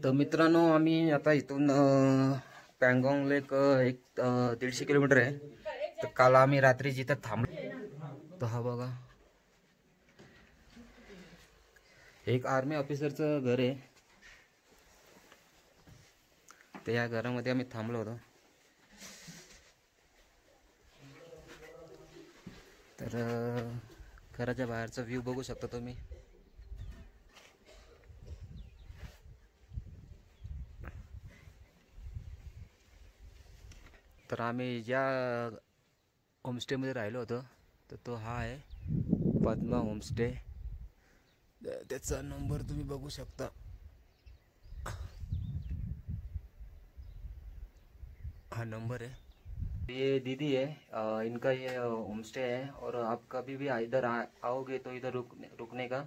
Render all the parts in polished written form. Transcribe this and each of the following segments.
तर मित्रांनो, आम्ही आता इथून पँगॉन्ग लेक एक 150 किलोमीटर आहे. तर काल आम्ही रात्री जिथं थांबलो. तर हा बघा, एक आर्मी ऑफिसरचं घर आहे. तर या घरामध्ये आम्ही थांबलो होतो. तर घराच्या बाहेरचा व्ह्यू बघू शकता तुम्ही. तर आम्ही ज्या होमस्टेमध्ये राहिलो होतो तर तो हा आहे पद्मा होमस्टे. त्याचा नंबर तुम्ही बघू शकता. हा नंबर है. ये दीदी है, इनका ये होमस्टे है. और आप कभी भी इधर आओगे तो इधर रुकने का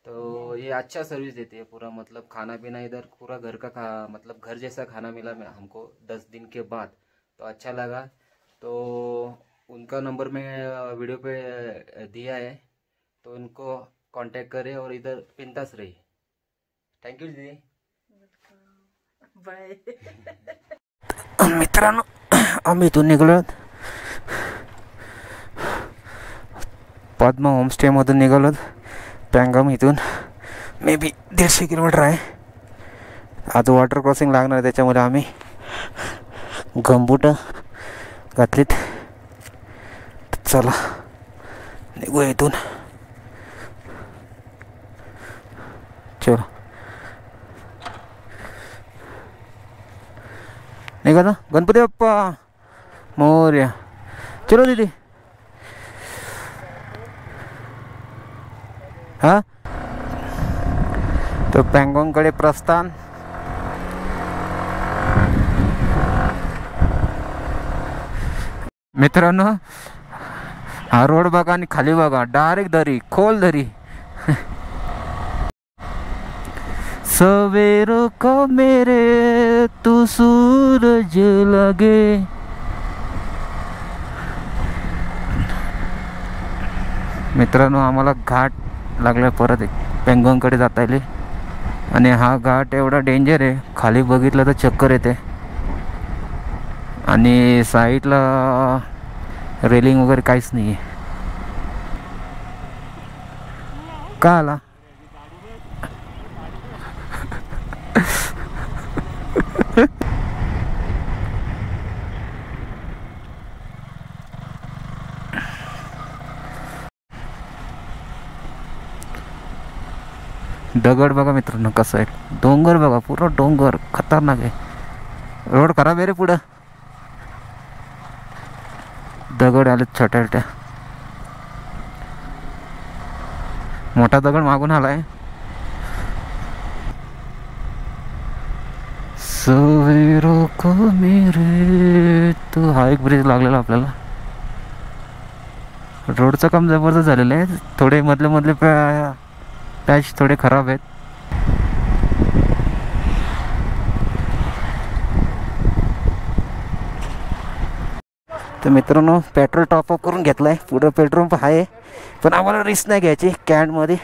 तो ये अच्छा सर्विस देती है पूरा. मतलब खाना पीना इधर पूरा घर का मतलब घर जैसा खाना मिला हमको 10 दिन के बाद. तो अच्छा लगा. तो उनका नंबर मैं वीडियो पे दिया है, तो उनको कांटेक्ट करें और इधर पिंतास रही. थँक्यू दीदी. बाय. मित्रांनो, आम्ही इथून निघालो. पद्मा होमस्टेमधून निघालो. पँगॉन्ग इथून मे बी 150 किलोमीटर आहे. आज वॉटर क्रॉसिंग लागणार आहे, त्याच्यामुळे आम्ही गमबूट घातलीत. चला निघूया इथून. चलो निघा ना. गणपती बाप्पा मोरया. चलो दीदी. हा, तो पँगॉन्गकडे प्रस्थान. मित्रांनो, हा रोड बघा आणि खाली बघा, डायरेक्ट दरी, खोल दरी. सवेरों को मेरे तू सूरज लगे. मित्रांनो, आम्हाला घाट लागला परत पँगॉन्गकडे जाता येईल. आणि हा घाट एवढा डेंजर आहे, खाली बघितलं तर चक्कर येते. आणि साईडला रेलिंग वगैरे काहीच नाही आहे. का आला? दगड बघा मित्रांनो कसं आहे. डोंगर बघा, पूर्ण डोंगर खतरनाक आहे. रोड खराब आहे रे. पुढं दगड आले छोट्या छोट्या. मोठा दगड मागून आलाय. सवेरों को मेरे. तो हा एक ब्रिज लागलेला आपल्याला. रोडचं काम जबरदस्त झालेलं आहे. थोडे मधले मधले पॅच थोडे खराब आहेत. तर मित्रांनो, पेट्रोल टॉपअप करून घेतलं आहे. पुढं पेट्रोल पंप आहे, पण आम्हाला रिस्क नाही घ्यायची. कॅनमध्ये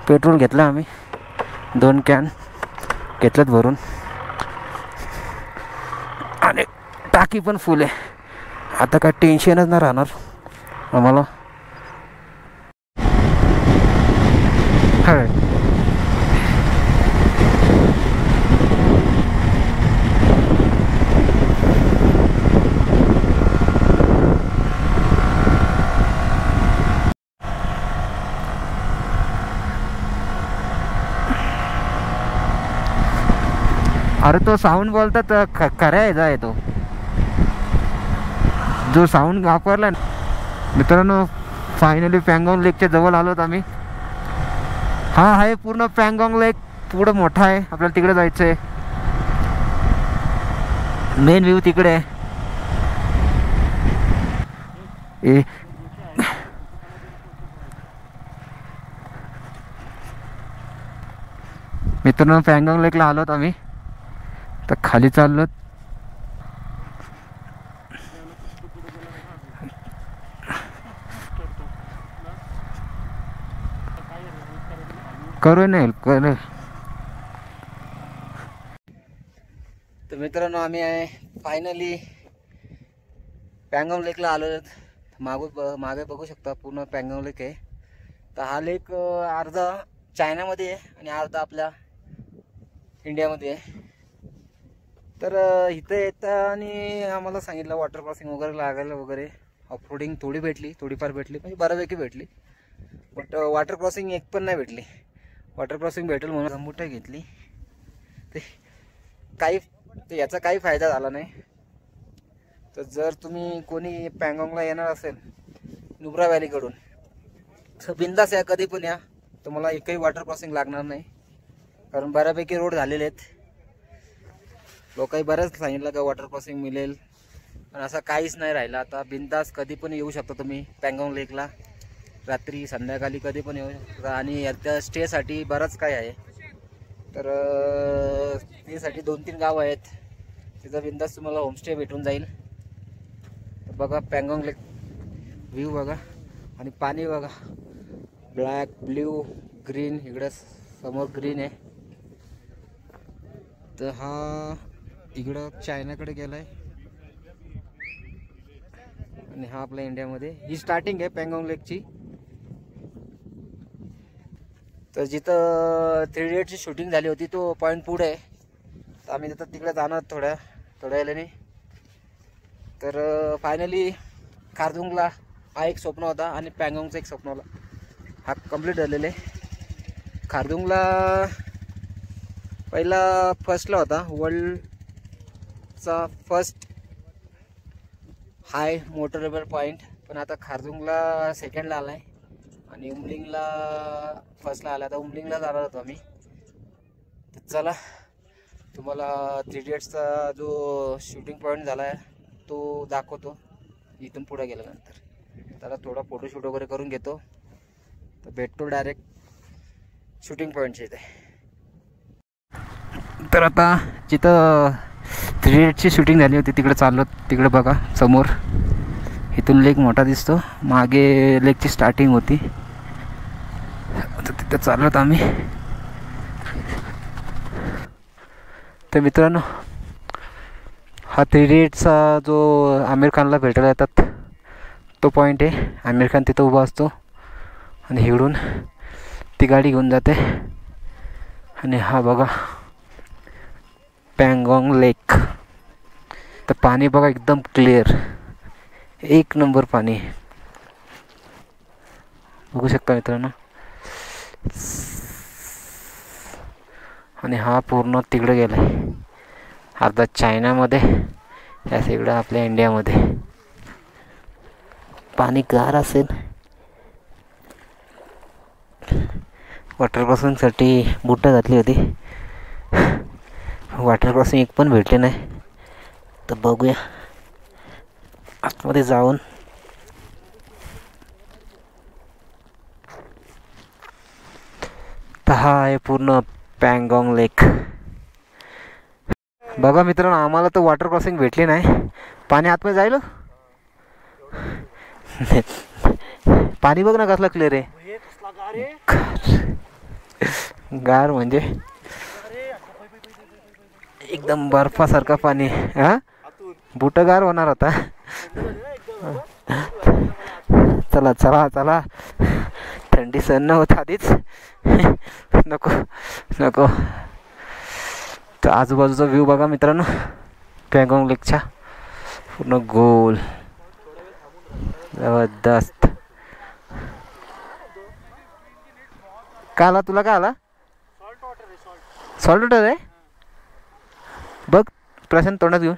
पेट्रोल घेतलं आम्ही. 2 कॅन घेतल्यात भरून. आणि टाकी पण फुल आहे. आता काय टेन्शनच नाही राहणार आम्हाला. अरे तो साऊंड बोलतात खऱ्या ह्याचा आहे तो, जो साऊंड वापरला. मित्रांनो, फायनली पँगॉन्ग लेकच्या जवळ आलोत आम्ही. हा आहे पूर्ण पँगॉन्ग लेक. पुढं मोठा आहे, आपल्याला तिकडे जायचं आहे. मेन व्ह्यू तिकडे आहे. मित्रांनो, पँगॉन्ग लेकला आलोत आम्ही. तर खाली चाललो. करू नाही करू. तर मित्रांनो आम्ही फायनली पँगॉन्ग लेकला आलो. मागे बघू शकता पूर्ण पँगॉन्ग लेक आहे. तर हा लेक अर्धा चायनामध्ये आहे आणि अर्धा आपल्या इंडियामध्ये आहे. तर इथे येताना आम्हाला सांगितलं वॉटर क्रॉसिंग वगैरे लागायला वगैरे ऑफरोडिंग थोडीफार भेटली म्हणजे बऱ्यापैकी भेटली. बट वॉटर क्रॉसिंग एक पण नाही भेटली. वॉटर क्रॉसिंग भेटेल म्हणून गंबुटा घेतली तर याचा काही फायदा झाला नाही. तर जर तुम्ही कोणी पँगॉन्गला येणार असेल नुब्रा व्हॅलीकडून तर बिंदास या, कधी पण या. तुम्हाला एकही वॉटर क्रॉसिंग लागणार नाही कारण बऱ्यापैकी रोड झालेले आहेत. लोकांनी बरंच सांगितलं का वॉटर क्रॉसिंग मिळेल पण असं काहीच नाही राहिलं. आता बिंदास कधी पण येऊ शकता तुम्ही पँगॉन्ग लेकला. रात्री संध्याकाळी कधी पण येऊ शकता आणि याच्या स्टेसाठी बरंच काय आहे. तर स्टेसाठी 2-3 गाव आहेत. तिथं बिंदास तुम्हाला होमस्टे भेटून जाईल. तर बघा पँगॉन्ग लेक व्ह्यू बघा आणि पाणी बघा, ब्लॅक ब्ल्यू ग्रीन. इकडं समोर ग्रीन आहे. तर हा इकडं चायनाकडे गेलाय आणि हा आपल्या इंडियामध्ये. ही स्टार्टिंग आहे पँगॉन्ग लेकची. तर जिथं 3 इडियट्सची शूटिंग झाली होती तो पॉईंट पुढे आहे. तर आम्ही तिकडे जाणार थोड्या वेळाने. तर फायनली खारदुंगला हा एक स्वप्न होता आणि पँगॉन्गचं एक स्वप्न होता. हा कंप्लीट झालेला आहे. खारदुंगला पहिला फर्स्टला होता, वर्ल्डचा फर्स्ट हाय मोटरेबल पॉईंट. पण आता खारदुंगला सेकंडला आला आहे आणि उमलिंगला फर्स्टला आला. आता उमलिंगला जाणार होतो आम्ही. तर चला तुम्हाला 3 इडियट्सचा जो शूटिंग पॉईंट झाला आहे तो दाखवतो इथून पुढे गेल्यानंतर. त्याला थोडा फोटोशूट वगैरे करून घेतो. तर भेटतो डायरेक्ट शूटिंग पॉईंटच्या इथे. तर आता जिथं 3 इडियट्सची शूटिंग झाली होती तिकडे चाललो. तिकडे बघा समोर इथून लेक मोठा दिसतो. मागे लेकची स्टार्टिंग होती. आता तिथं चाललोत आम्ही. तर मित्रांनो हा 3 इडियट्सचा जो आमिर खानला भेटायला येतात तो पॉईंट आहे. आमिर खान तिथं उभा असतो आणि हिडून ती गाडी घेऊन जाते. आणि हा बघा पँगॉन्ग लेक. तर पाणी बघा एकदम क्लिअर, एक नंबर पाणी बघू शकता मित्रांनो. आणि हा पूर्ण तिकडे गेलाय अर्धा चायनामध्ये, या इकडं आपल्या इंडियामध्ये. पाणी गार असेल. वॉटर क्रॉसिंगसाठी बुटं घातली होती. वॉटर क्रॉसिंग एक पण भेटले नाही. तर बघूया आतमध्ये जाऊन. तर हा आहे पूर्ण पँगॉन्ग लेक. बघा मित्रांनो आम्हाला तर वॉटर क्रॉसिंग भेटली नाही. पाणी आतमध्ये जाईल. पाणी बघ ना कसला क्लिअर आहे. गार म्हणजे एकदम बर्फासारखा पाणी. हा बुट गार होणार आता. चला चला चला, थंडी सहन न होत आधीच. नको नको. तर आजूबाजूचा व्ह्यू बघा मित्रांनो पँगॉन्ग लेकच्या पूर्ण गोल जबरदस्त. काय आला तुला, काय आला? सॉल्ट वॉटर आहे. बघ प्रशांत तोंडात घेऊन.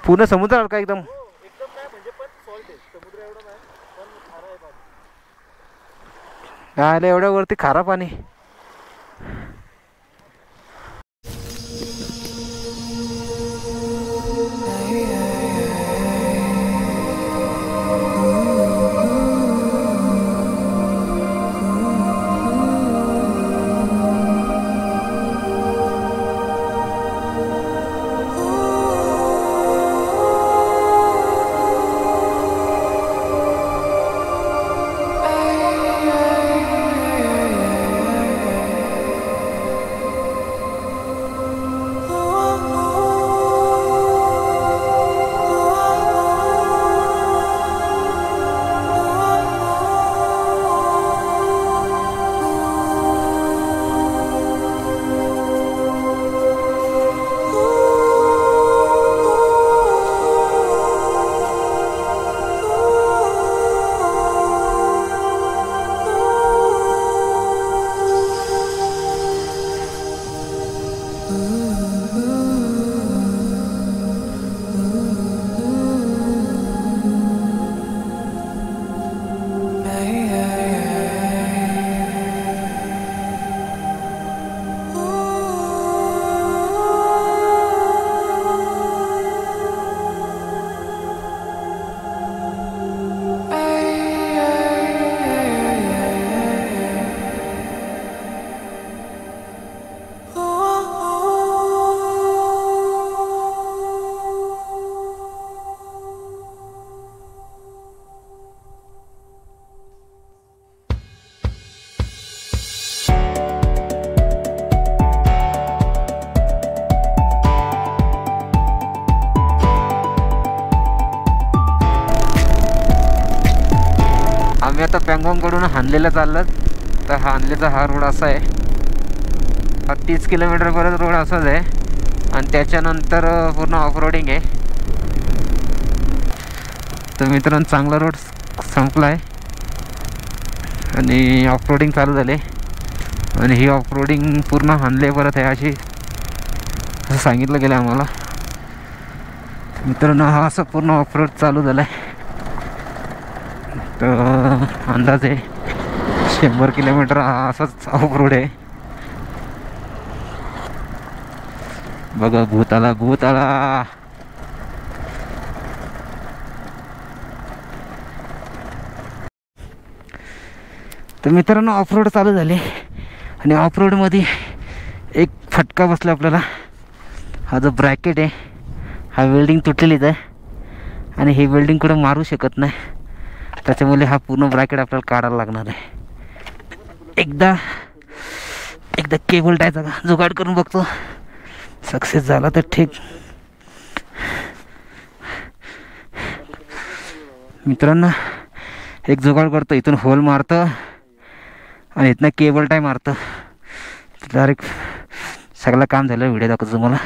पूर्ण समुद्र का एकदम. आले एवढ्या वरती खारा पाणी. आम्ही आता पँगॉंगकडून हानलेला चाललो. तर हानलेचा हा रोड असा आहे. हा 30 किलोमीटरपर्यंत रोड असाच आहे आणि त्याच्यानंतर पूर्ण ऑफरोडिंग आहे. तर मित्रांनो चांगला रोड संपला आहे आणि ऑफरोडिंग चालू झाले आणि ही ऑफरोडिंग पूर्ण हानले परत आहे अशी असं सांगितलं गेलं आम्हाला. मित्रांनो हा असं पूर्ण ऑफरोड चालू झाला आहे. तर अंदाजे 100 किलोमीटर हा असाच ऑफरोड आहे. बघा भूत आला, भूत आला. तर मित्रांनो ऑफरोड चालू झाले आणि ऑफरोडमध्ये एक फटका बसला आपल्याला. हा जो ब्रॅकेट आहे हा वेल्डिंग तुटलेलीच आहे आणि ही वेल्डिंग कुठं मारू शकत नाही. त्याच्यामुळे हा पूर्ण ब्रॅकेट आपल्याला काढायला लागणार आहे. एकदा केबल टायचा जुगाड करून बघतो. सक्सेस झाला तर ठीक. मित्रांनो एक जुगाड करतो, इथून होल मारतो आणि इथनं केबल टाय मारतो. डायरेक्ट सगळं काम झालं. व्हिडिओ दाखवतो तुम्हाला.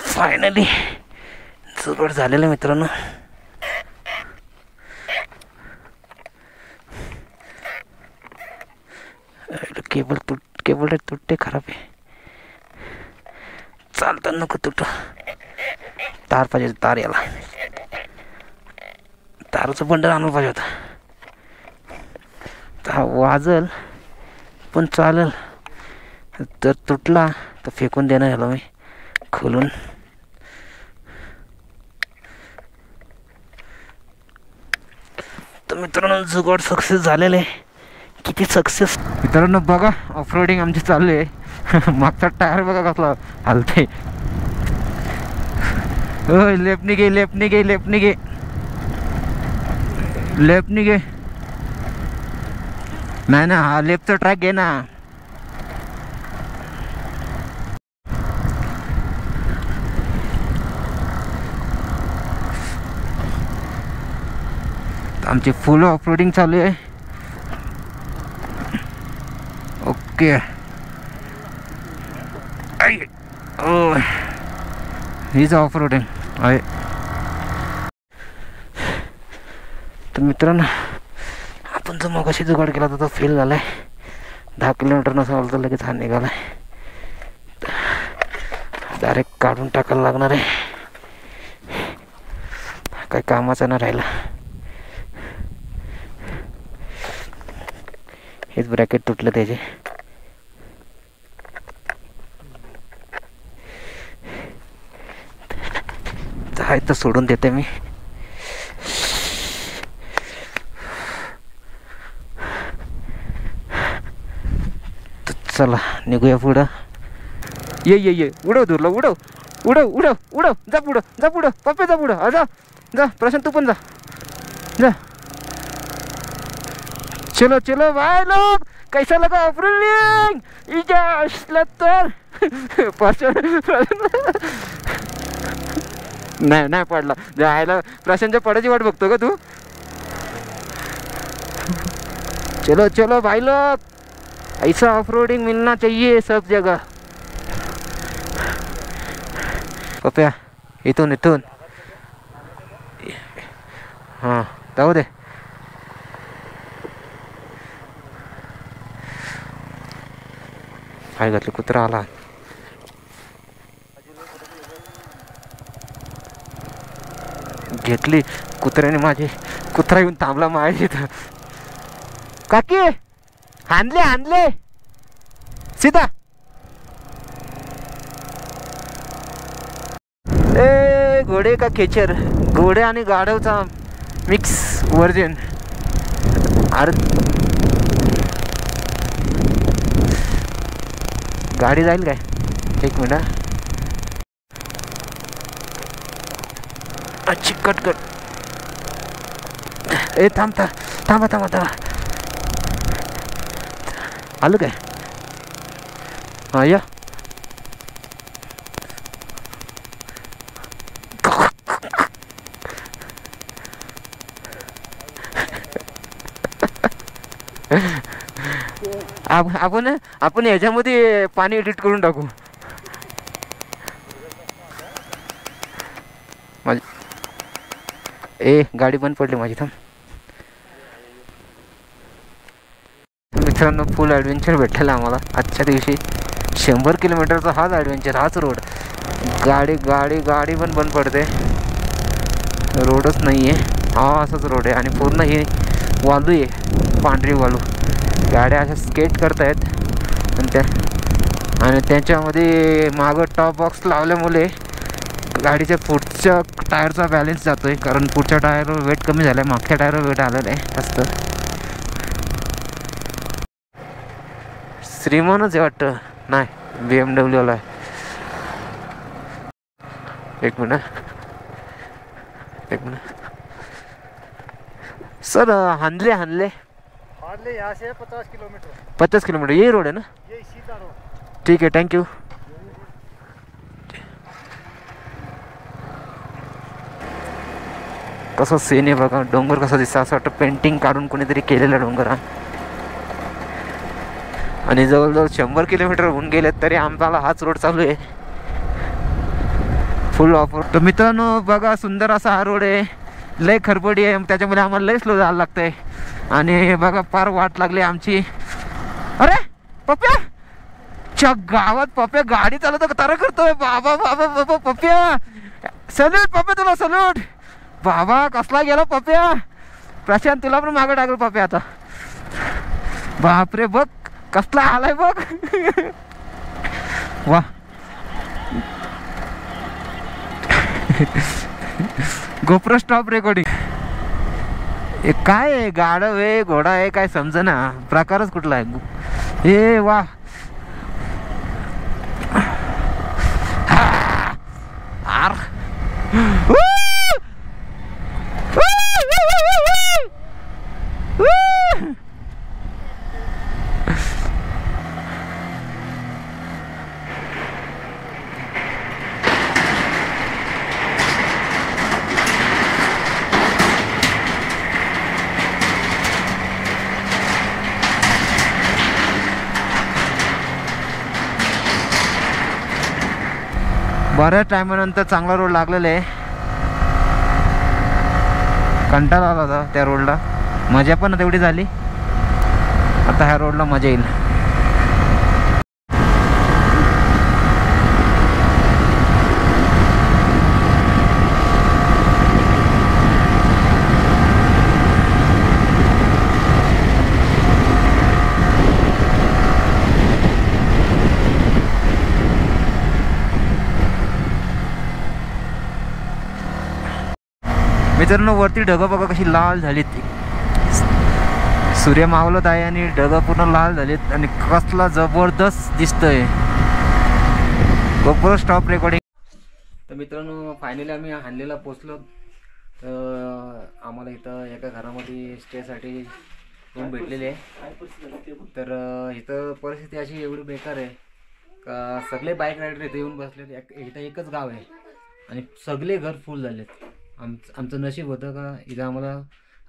फायनली जुगाड झालेलं आहे मित्रांनो. केबल तुटते, खराब आहे. चालतं नको तुटू. तार पाहिजे, तार याला तारचं बंडल आणलं पाहिजे होतं. हा वाजल पण चालेल. जर तुटला तर फेकून देणार याला मी खोलून. तर मित्रांनो जुगाड सक्सेस झालेलं आहे. किती सक्सेस मित्रांनो. बघा ऑफरोडिंग आमची चालू आहे. मागचा टायर बघा कसला हलते. लेफ्ट निघे, लेफ्ट निघे, लेफ्ट निघे, लेफ्ट निघे. नाही ना, हा लेफ्टचा ट्रॅक घे ना. आमची फुल ऑफरोडिंग चालू आहे. ओके. हीच ऑफरोडिंग आहे. तर मित्रांनो आपण जो मगाशी जुगाड केला होता तो फेल झाला आहे. 10 किलोमीटर नसं तर लगेच हा निघाला आहे. डायरेक्ट काढून टाकायला लागणार आहे. काही कामाचा नाही राहिला. हेच ब्रॅकेट तुटलं त्याचे. आहे तर सोडून देते मी. चला निघूया पुढं. ये उडव दूरला, उडव उडव उडव उडव. जा पुढं, जा पुढं पप्पे, जा पुढं. जा जा प्रशांत, तू पण जा जा. चलो चलो भाई लोग, कैसा लगा ऑफरोडिंग? इजा असला तर नाही पडला. जायला प्रशांतच्या पडायची वाट बघतो का तू? चलो चलो भाई लोग, ऐसा ऑफरोडिंग मिलना चाहिए सब जगह. पप्या इथून हां जाऊ दे. काय घातलं, कुत्रा आला. घेतली कुत्र्याने माझी. कुत्रा येऊन थांबला माझ्या इथं. काकी हाणले सीधा. ए घोडे का खेचर, घोडे आणि गाढवचा मिक्स व्हर्जन. अरे गाडी जाईल काय? एक मिनिट. अच्छी कट. ए थांबा. आलं काय? हा या. आपण याच्यामध्ये पाणी एडिट करून टाकू. माझी गाडी बंद पडली माझी. थांब मित्रांनो, फुल ॲडव्हेंचर भेटलेला आम्हाला आजच्या दिवशी. 100 किलोमीटरचा हाच ॲडव्हेंचर, हाच रोड. गाडी पण बंद पडते, रोडच नाही आहे. हा असाच रोड आहे आणि पूर्ण ही वालू आहे, पांढरी वालू. गाड्या अशा स्केट करतायत आणि त्याच्यामध्ये मागं टॉप बॉक्स लावल्यामुळे गाडीच्या पुढच्या टायरचा बॅलन्स जातोय, कारण पुढच्या टायरवर वेट कमी झालं आहे, मागच्या टायरवर वेट आलेलं आहे जास्त. श्रीमानच आहे वाटतं, नाही BMW आहे. एक मिनिट सर. हानले यहाँ से 50 किलोमीटर. 50 किलोमीटर यही रोड है ना? ये सीधा रोड. ठीक है, थैंक यू. कसं सीन आहे बघा, डोंगर कसा दिसतं, असं वाटतं पेंटिंग काढून कोणीतरी केलेला डोंगर हा. आणि जवळजवळ 100 किलोमीटर होऊन गेलेत तरी आम्हाला हाच रोड चालू आहे, फुल ऑफ रोड. तर मित्रांनो बघा, सुंदर असा हा रोड आहे. लय खरपडी आहे, त्याच्यामुळे आम्हाला लय स्लो जायला लागतंय. आणि बघा फार वाट लागली आमची. अरे पप्प्या, च्या गावात पप्प्या गाडी चालवतो तारा करतोय. बाबा बाबा बाबा पप्प्या, सल्यूट पप्प्या, तुला सल्यूट. बाबा कसला गेला पप्प्या. प्रशांत तुला पण मागं टाकलं पप्प्या आता. बापरे बघ कसला आलाय बघ. वा गोप्रो स्टॉप रेकॉर्डिंग. हे काय आहे, गाढव आहे घोडा आहे काय समजेना, प्रकारच कुठला आहे. हे वा आर बऱ्याच टायमानंतर चांगला रोड लागलेला आहे. कंटाळा आला होता त्या रोडला, मजा पण तेवढी झाली. आता ह्या रोडला मजा येईल. मित्रांनो, वरती ढगं बघा कशी लाल झालीत. सूर्य मावळत आहे आणि ढगं पूर्ण लाल झालीत आणि कसला जबरदस्त दिसतंय. GoPro stop recording. तर मित्रांनो, फायनली आम्ही हानलेला पोचलो. तर आम्हाला इथं एका घरामध्ये स्टेसाठी रूम भेटलेले आहे. तर इथं परिस्थिती अशी एवढी बेकार आहे का सगळे बाईक रायडर इथे येऊन बसलेत. इथं एकच गाव आहे आणि सगळे घर फुल झालेत. आमचं नशीब होतं का इथं आम्हाला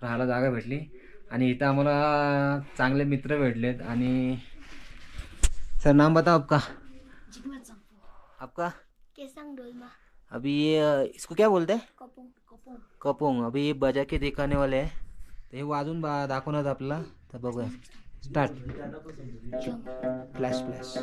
राहायला जागा भेटली आणि इथं आम्हाला चांगले मित्र भेटलेत. आणि सर नाम बताओ आपका? आपका केसंग डोलमा. अभी ये इसको क्या बोलते हैं? कपोंग. कपोंग. अभी ये बजा के दिखाने वाले हैं. तर हे वाजून दाखवणार आपल्याला. तर बघूया, start. Flash flash.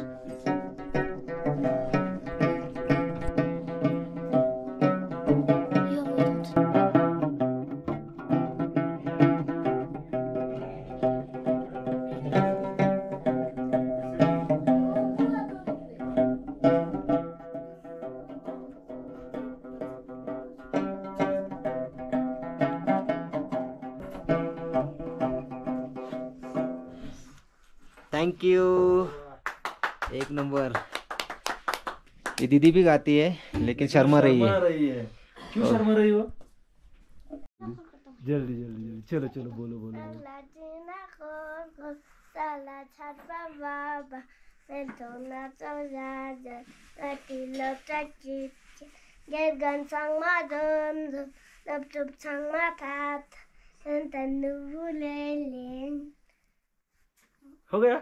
Thank you, एक नंबर. ये दीदी भी गाती है लेकिन शर्मा रही है. क्यों शर्मा रही हो? जल्दी जल्दी चलो चलो बोलो बोलो. हो गया